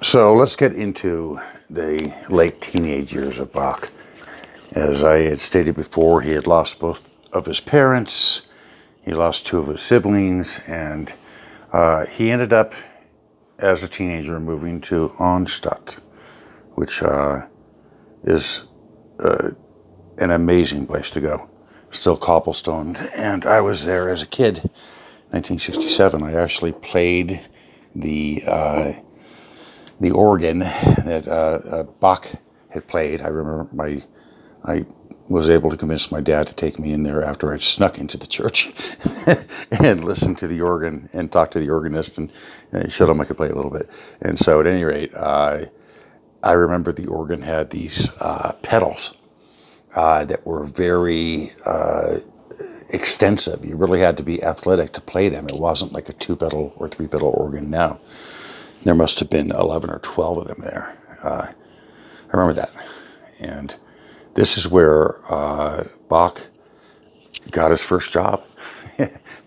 So let's get into the late teenage years of Bach. As I had stated before, he had lost both of his parents, he lost two of his siblings, and he ended up, as a teenager, moving to Arnstadt, which is an amazing place to go. Still cobblestoned, and I was there as a kid, 1967. I actually played the organ that Bach had played. I remember I was able to convince my dad to take me in there after I snuck into the church and listened to the organ and talked to the organist and showed him I could play a little bit. And so at any rate, I remember the organ had these pedals that were very extensive. You really had to be athletic to play them. It wasn't like a 2-pedal or 3-pedal organ now. There must have been 11 or 12 of them there. I remember that. And this is where Bach got his first job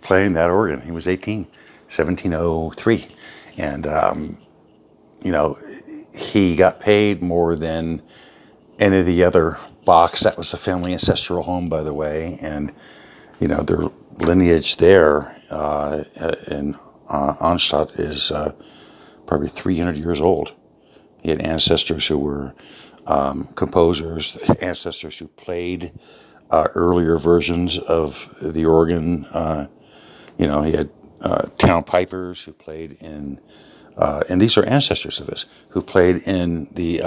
playing that organ. He was 18, 1703. And, he got paid more than any of the other Bachs. That was the family ancestral home, by the way. And, their lineage there in Arnstadt is probably 300 years old. He had ancestors who were composers, ancestors who played earlier versions of the organ. He had town pipers who played in, and these are ancestors of his who played in the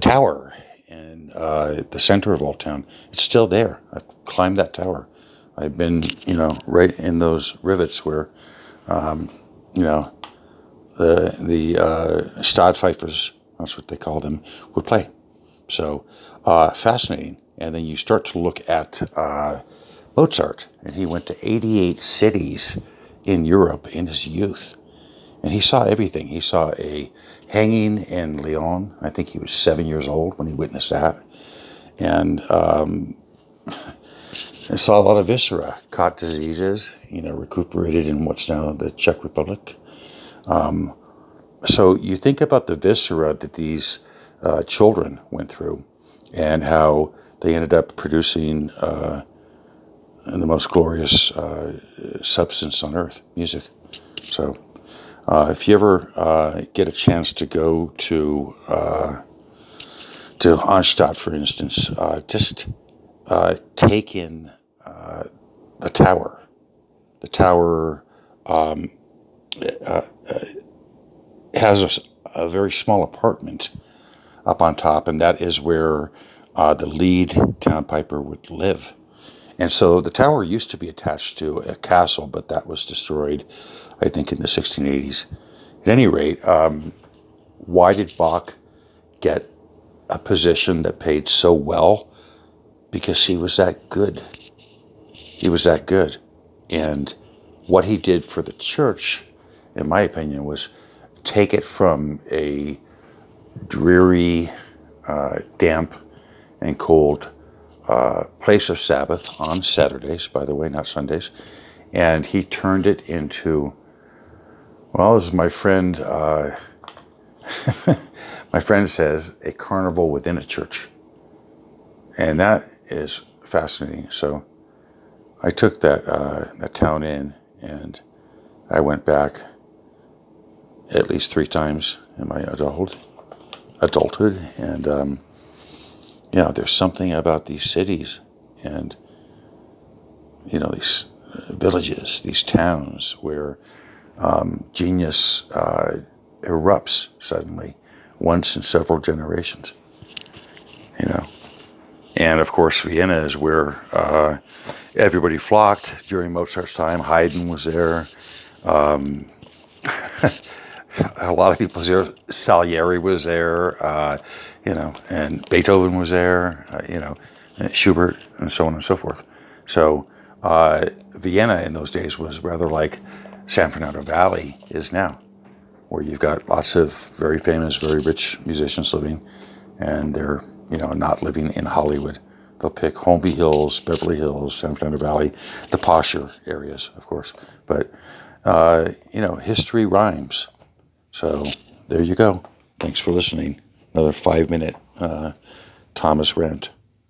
tower in the center of Old Town. It's still there. I've climbed that tower. I've been, right in those rivets where, the Stadpfeifers, that's what they called them, would play. So fascinating. And then you start to look at Mozart, and he went to 88 cities in Europe in his youth. And he saw everything. He saw a hanging in Lyon. I think he was 7 years old when he witnessed that. And I saw a lot of viscera, caught diseases, recuperated in what's now the Czech Republic. So you think about the viscera that these children went through and how they ended up producing the most glorious substance on earth, music. So if you ever get a chance to go to Arnstadt, for instance, just take in the tower. The tower has a very small apartment up on top, and that is where the lead town piper would live. And so the tower used to be attached to a castle, but that was destroyed, I think, in the 1680s. At any rate, why did Bach get a position that paid so well? Because he was that good. He was that good. And what he did for the church, in my opinion, was take it from a dreary, damp, and cold place of Sabbath on Saturdays, by the way, not Sundays, and he turned it into, well, as my friend my friend says, a carnival within a church. And that is fascinating. So I took that town in, and I went back at least 3 times in my adulthood, and there's something about these cities and these villages, these towns where genius erupts suddenly once in several generations. And of course, Vienna is where everybody flocked during Mozart's time. Haydn was there. A lot of people was there. Salieri was there, and Beethoven was there, Schubert, and so on and so forth. So Vienna in those days was rather like San Fernando Valley is now, where you've got lots of very famous, very rich musicians living, and they're not living in Hollywood. They'll pick Holmby Hills, Beverly Hills, San Fernando Valley, the posher areas, of course. But history rhymes. So there you go. Thanks for listening. Another 5-minute Thomas rant.